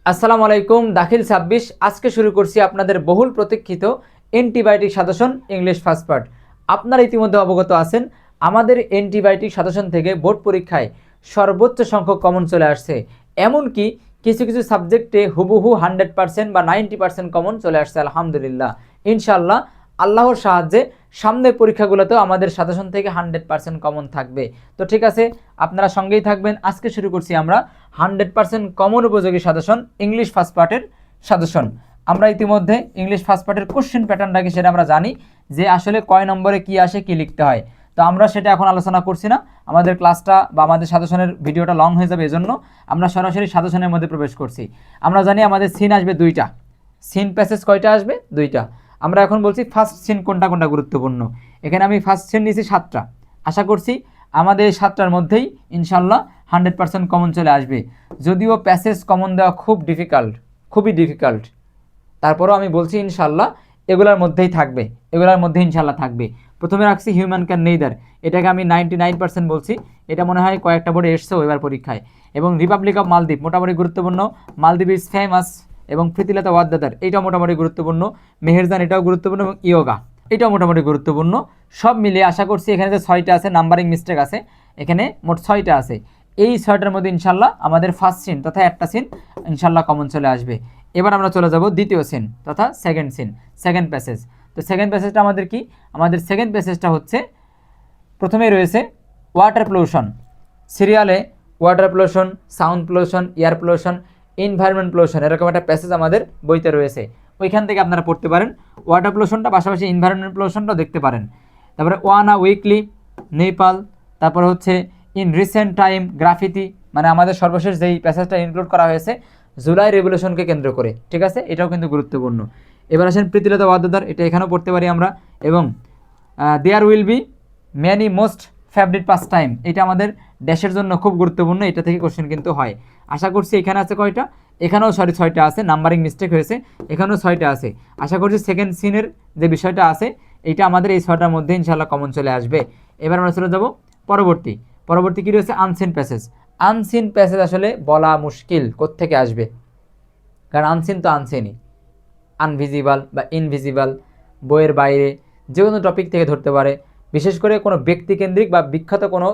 আসসালামু আলাইকুম। দাখিল 26 আজকে শুরু করছি আপনাদের বহুল প্রতীক্ষিত antibiotic suggestion English first part. আপনারা ইতিমধ্যে অবগত আছেন আমাদের অ্যান্টিবায়োটিক সাজেশন থেকে বোর্ড পরীক্ষায় সর্বোচ্চ সংখ্যক কমন চলে আসছে। এমনকি কিছু কিছু সাবজেক্টে হুবহু 100% বা 90% কমন চলে আসছে আলহামদুলিল্লাহ। ইনশাআল্লাহ আল্লাহর সাহায্যে সামনের পরীক্ষাগুলোতেও আমাদের সাজেশন থেকে 100% কমন থাকবে। তো ঠিক আছে, আপনারা সঙ্গেই থাকবেন। আজকে শুরু করছি আমরা 100% কমন উপযোগী সাজেশন ইংলিশ ফার্স্ট পার্টের সাজেশন। আমরা ইতিমধ্যে ইংলিশ ফার্স্ট পার্টের কোশ্চেন প্যাটার্নটা কি সেটা আমরা জানি যে আসলে কয় নম্বরে কি আসে কি লিখতে হয়। তো আমরা সেটা এখন আলোচনা করছি না, আমাদের ক্লাসটা বা আমাদের সাজেশনের ভিডিওটা লং হয়ে যাবে, এজন্য আমরা সরাসরি সাজেশনের মধ্যে প্রবেশ করছি। আমরা জানি আমাদের সিন আসবে দুইটা, সিন প্যাসেজ কয়টা আসবে? দুইটা। আমরা এখন বলছি ফার্স্ট সিন কোনটা কোনটা গুরুত্বপূর্ণ। এখানে আমি ফার্স্ট সিন নিয়েছি 7টা। আশা করছি আমাদের এই 7টার মধ্যেই ইনশাল্লাহ 100% কমন চলে আসবে। যদিও প্যাসেজ কমন দেওয়া খুবই ডিফিকাল্ট, তারপরেও আমি বলছি ইনশাল্লাহ এগুলোর মধ্যেই থাকবে, এগুলোর মধ্যে ইনশাল্লাহ থাকবে। প্রথমে রাখছি হিউম্যান ক্যান নেইদার, এটাকে আমি 99% বলছি। এটা মনে হয় কয়েকটা বোর্ডে এসছেও এবার পরীক্ষায়। এবং রিপাবলিক অফ মালদ্বীপ মোটামুটি গুরুত্বপূর্ণ, মালদ্বীপ ইজ ফেমাস, এবং প্রীতিলতা ওয়াদ্দাদার এটাও মোটামুটি গুরুত্বপূর্ণ, মেহেরজান এটাও গুরুত্বপূর্ণ, এবং ইয়োগা এটাও মোটামুটি গুরুত্বপূর্ণ। সব মিলিয়ে আশা করছি এখানে যে 6টা আছে, নাম্বারিং মিস্টেক আছে, এখানে মোট 6টা আছে। এই 6টার মধ্যে ইনশাল্লাহ আমাদের ফার্স্ট সিন তথা একটা সিন ইনশাল্লাহ কমন চলে আসবে। এবার আমরা চলে যাব দ্বিতীয় সিন তথা সেকেন্ড সিন, সেকেন্ড প্যাসেজ। তো সেকেন্ড প্যাসেজটা আমাদের কি? আমাদের সেকেন্ড প্যাসেজটা হচ্ছে প্রথমেই রয়েছে ওয়াটার পলিউশন। সিরিয়ালে water pollution, sound pollution, air pollution, environment pollution, এরকম একটা প্যাসেজ আমাদের বইতে রয়েছে। ওইখান থেকে আপনারা পড়তে পারেন ওয়াটার পলিউশনটা, পাশাপাশি এনভায়রনমেন্ট পলিউশনটাও দেখতে পারেন। তারপরে ওয়ানা উইকলি, নেপাল, তারপরে হচ্ছে ইন রিসেন্ট টাইম গ্রাফিতি, মানে আমাদের সর্বশেষ যেই প্যাসেজটা ইনক্লুড করা হয়েছে জুলাই রেভলিউশনকে কেন্দ্র করে, ঠিক আছে, এটাও কিন্তু গুরুত্বপূর্ণ। এবার আসেন প্রীতিলতা ওয়াদ্দাদার, এটা এখানেও পড়তে পারি আমরা। এবং there will be many most favourite pastime, এটা আমাদের দেশের জন্য খুব গুরুত্বপূর্ণ, এটা থেকে কোশ্চেন কিন্তু হয়। আশা করছি এখানে আছে কয়টা? এখানেও 6টা আছে, নাম্বারিং মিস্টেক হয়েছে, এখানেও 6টা আছে। আশা করছি সেকেন্ড সিনের যে বিষয়টা আছে এইটা আমাদের এই 6টার মধ্যে ইনশাআল্লাহ কমন চলে আসবে। এবার আমরা চলে যাব পরবর্তী কী রয়েছে? Unseen passage. আনসিন প্যাসেজ আসলে বলা মুশকিল কোত্থেকে আসবে, কারণ আনসিন তো আনসিনই, আনভিজিবল বা ইনভিজিবল, বইয়ের বাইরে যে কোনো টপিক থেকে ধরতে পারে। বিশেষ করে কোনো ব্যক্তিকেন্দ্রিক বা বিখ্যাত কোনো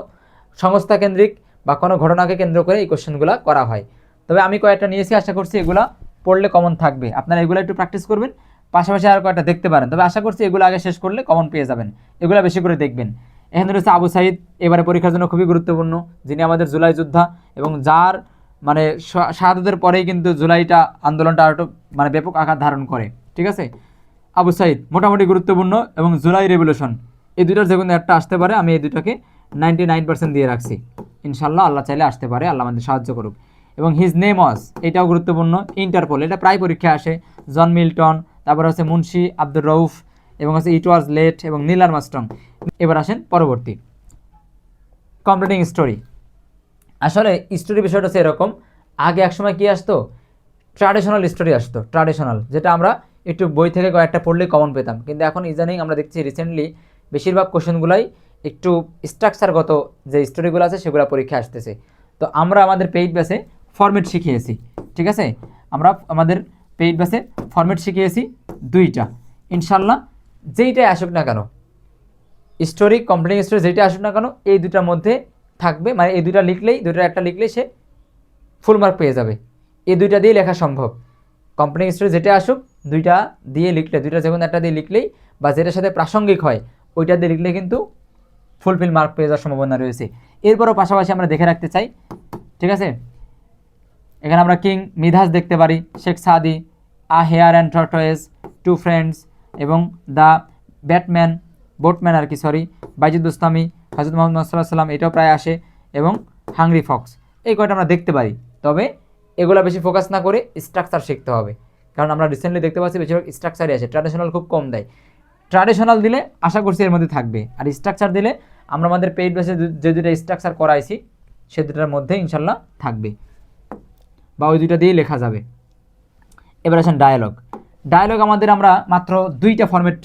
সংস্থা কেন্দ্রিক বা কোনো ঘটনাকে কেন্দ্র করে এই কোশ্চেনগুলো করা হয়। তবে আমি কয়েকটা নিয়েছি, আশা করছি এগুলা পড়লে কমন থাকবে। আপনারা এগুলো একটু প্র্যাকটিস করবেন, পাশাপাশি আর কয়েকটা দেখতে পারেন। তবে আশা করছি এগুলো আগে শেষ করলে কমন পেয়ে যাবেন, এগুলো বেশি করে দেখবেন। এখানে রয়েছে আবু সাইদ, এবারে পরীক্ষার জন্য খুবই গুরুত্বপূর্ণ, যিনি আমাদের জুলাই যোদ্ধা এবং যার মানে শাহাদাতের পরেই কিন্তু জুলাইটা আন্দোলনটা আরও মানে ব্যাপক আকার ধারণ করে, ঠিক আছে। আবু সাইদ মোটামুটি গুরুত্বপূর্ণ, এবং জুলাই রেভলিউশন, এই দুইটার যে কোনো একটা আসতে পারে। আমি এই দুটাকে 99% দিয়ে রাখছি, ইনশাল্লাহ আল্লাহ চাইলে আসতে পারে, আল্লাহ আমাদের সাহায্য করুক। এবং হিজ নেম ওয়াজ, এটাও গুরুত্বপূর্ণ। ইন্টারপোল, এটা প্রায় পরীক্ষা আসে। জন মিল্টন, তারপর হচ্ছে মুন্সি আব্দুর রউফ, এবং হচ্ছে ইট ওয়াজ লেট, এবং নীল আর্মস্ট্রং। এবার আসেন পরবর্তী কমপ্লিটিং স্টোরি। আসলে স্টোরি বিষয়টা হচ্ছে এরকম, আগে একসময় কি আসতো? ট্র্যাডিশনাল স্টোরি আসতো, ট্র্যাডিশনাল, যেটা আমরা একটু বই থেকে কয়েকটা পড়লেই কমন পেতাম। কিন্তু এখন ইদানিং আমরা দেখছি রিসেন্টলি বেশিরভাগ কোশ্চেনগুলাই একটু স্ট্রাকচারগত যে স্টোরিগুলো আছে সেগুলো পরীক্ষা আসতেছে। তো আমরা আমাদের পেইড বেসে ফরম্যাট শিখিয়েছি, ঠিক আছে, আমরা আমাদের পেইড বেসে ফরম্যাট শিখিয়েছি 2টা। ইনশাল্লাহ যেইটাই আসুক না কেন, স্টোরি, কমপ্লিটিং স্টোরি যেটা আসুক না কেন, এই দুটার মধ্যে থাকবে। মানে এই দুটা লিখলেই, দুটার একটা লিখলেই সে ফুল মার্ক পেয়ে যাবে। এই দুইটা দিয়ে লেখা সম্ভব। কমপ্লিটিং স্টোরি যেটা আসুক, দুইটা দিয়ে লিখলে, দুইটা যে কোনো একটা দিয়ে লিখলেই বা যেটার সাথে প্রাসঙ্গিক হয় ওইটা দিয়ে লিখলে কিন্তু ফুলফিল মার্ক পেয়ে যাওয়ার সম্ভাবনা রয়েছে। এরপরও পাশাপাশি আমরা দেখে রাখতে চাই, ঠিক আছে, এখানে আমরা কিং মিধাস দেখতে পারি, Sheikh Saadi, a hare and tortoise, two friends, এবং দ্য বোটম্যান আর কি, বাইজিদ বুস্তামি, হজরত মোহাম্মদ সাল্লাল্লাহু আলাইহি ওয়াসাল্লাম, এটাও প্রায় আসে, এবং হাংরি ফক্স। এই কয়টা আমরা দেখতে পারি। তবে এগুলো বেশি ফোকাস না করে স্ট্রাকচার শিখতে হবে, কারণ আমরা রিসেন্টলি দেখতে পাচ্ছি বেশিরভাগ স্ট্রাকচারই আসে, ট্র্যাডিশনাল খুব কম দেয়। ট্র্যাডিশনাল দিলে আশা করছি এর মধ্যে থাকবে, আর স্ট্রাকচার দিলে আমরা আমাদের পেইড বেসে যে দুটো স্ট্রাকচার করাইছি সে দুটার মধ্যে ইনশাল্লাহ থাকবে, বা ওই দুইটা দিয়েই লেখা যাবে। এবার আসেন ডায়ালগ আমাদের আমরা মাত্র 2টা ফরম্যাট,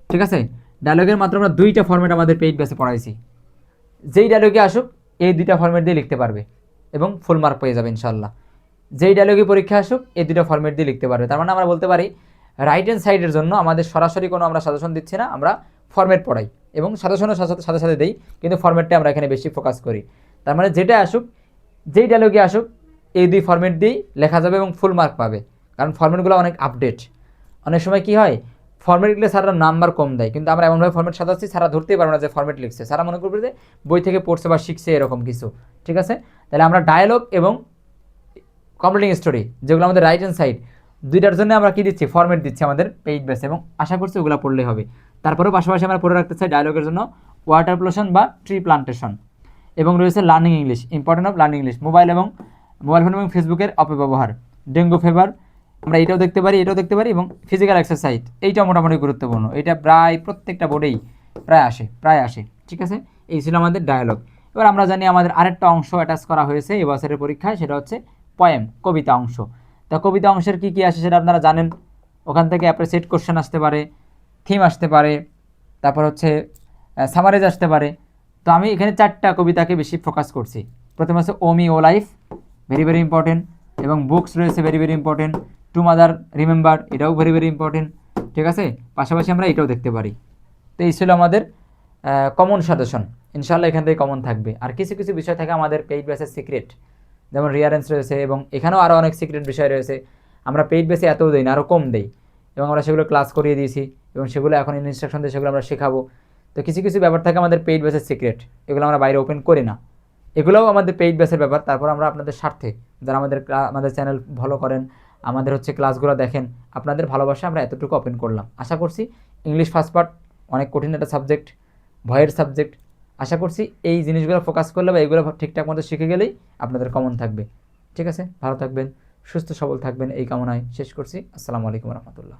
ঠিক আছে, ডায়ালগের মাত্র আমরা 2টা ফরম্যাট আমাদের পেইড বেসে পড়াইছি। যেই ডায়ালগে আসুক এই 2টা ফরম্যাট দিয়ে লিখতে পারবে এবং ফুল মার্ক পেয়ে যাবে ইনশাল্লাহ। যেই ডায়লগে পরীক্ষা আসুক এই দুটো ফরম্যাট দিয়ে লিখতে পারবে। তার মানে আমরা বলতে পারি রাইট হ্যান্ড সাইডের জন্য আমাদের সরাসরি কোনো আমরা সাজেশন দিচ্ছি না, আমরা ফরম্যাট পড়াই এবং সাজেশনের সাথে সাথে দিই, কিন্তু ফরম্যাটটা আমরা এখানে বেশি ফোকাস করি। তার মানে যেটা আসুক, যেই ডায়লগে আসুক এই দুই ফরম্যাট দিয়েই লেখা যাবে এবং ফুল মার্ক পাবে, কারণ ফরম্যাটগুলো অনেক আপডেট। অনেক সময় কি হয়, ফরম্যাট লিখলে স্যাররা নাম্বার কম দেয়, কিন্তু আমরা এমনভাবে ফরম্যাট সাজাচ্ছি স্যারা ধরতেই পারবে না যে ফরম্যাট লিখছে, স্যারা মনে করবে যে বই থেকে পড়ছে বা শিখছে এরকম কিছু। ঠিক আছে, তাহলে আমরা ডায়ালগ এবং কমপ্লিটিং স্টোরি যেগুলো আমাদের রাইট হ্যান্ড সাইড দুইটার জন্য আমরা কি দিচ্ছি, ফরম্যাট দিচ্ছি আমাদের পেইজ বেস, এবং আশা করছি ওগুলো পড়লেই হবে। তারপরেও পাশাপাশি আমরা পড়ে রাখতে চাই ডায়লগের জন্য ওয়াটার প্লান্টেশন বা ট্রি প্লান্টেশন, এবং রয়েছে learning English, important of learning English, mobile phone এবং ফেসবুকের অপব্যবহার, ডেঙ্গু ফিভার আমরা এটাও দেখতে পারি, এটাও দেখতে পারি, এবং ফিজিক্যাল এক্সারসাইজ এইটাও মোটামুটি গুরুত্বপূর্ণ, এটা প্রায় প্রত্যেকটা বোর্ডেই প্রায় আসে। ঠিক আছে, এই ছিল আমাদের ডায়ালগ। এবার আমরা জানি আমাদের আরেকটা অংশ অ্যাটাচ করা হয়েছে এবছরের পরীক্ষায়, সেটা হচ্ছে পয়েম, কবিতা অংশ। তা কবিতা অংশের কী কী আসে সেটা আপনারা জানেন, ওখান থেকে অ্যাপ্রিসিয়েট কোশ্চেন আসতে পারে, থিম আসতে পারে, তারপর হচ্ছে সামারেজ আসতে পারে। তো আমি এখানে 4টা কবিতাকে বেশি ফোকাস করছি। প্রথমে হচ্ছে ও মি ও লাইফ, ভেরি ভেরি ইম্পর্টেন্ট, এবং বুকস রয়েছে very very important, to mother remember এটাও ভেরি ভেরি ইম্পর্টেন্ট। ঠিক আছে, পাশাপাশি আমরা এটাও দেখতে পারি। তো এই ছিল আমাদের কমন সাজেশন, ইনশাল্লাহ এখান থেকে কমন থাকবে। আর কিছু কিছু বিষয় থাকে আমাদের পেইড বেসের সিক্রেট, যেমন রিয়ারেন্স রয়েছে, এবং এখানেও আরও অনেক সিক্রেট বিষয় রয়েছে, আমরা পেইড বেসে এতও দিই না, আরও কম দেই, এবং আমরা সেগুলো ক্লাস করিয়ে দিয়েছি, এবং সেগুলো এখন ইনস্ট্রাকশন দিয়ে সেগুলো আমরা শেখাবো। তো কিছু কিছু ব্যাপার থাকে আমাদের পেইড বেসের সিক্রেট, এগুলো আমরা বাইরে ওপেন করি না, এগুলোও আমাদের পেইড বেসের ব্যাপার। তারপর আমরা আপনাদের স্বার্থে, যারা আমাদের চ্যানেল ফলো করেন, আমাদের হচ্ছে ক্লাসগুলো দেখেন, আপনাদের ভালোবাসা আমরা এতটুকু ওপেন করলাম। আশা করছি ইংলিশ ফার্স্ট পার্ট অনেক কঠিন একটা সাবজেক্ট, ভয়ের সাবজেক্ট, আশা করছি এই জিনিসগুলো ফোকাস করলে বা এইগুলো ঠিকঠাক মতো শিখে গেলেই আপনাদের কমন থাকবে। ঠিক আছে, ভালো থাকবেন, সুস্থ সবল থাকবেন, এই কামনায় শেষ করছি। আসসালামু আলাইকুম রহমতুল্লাহ।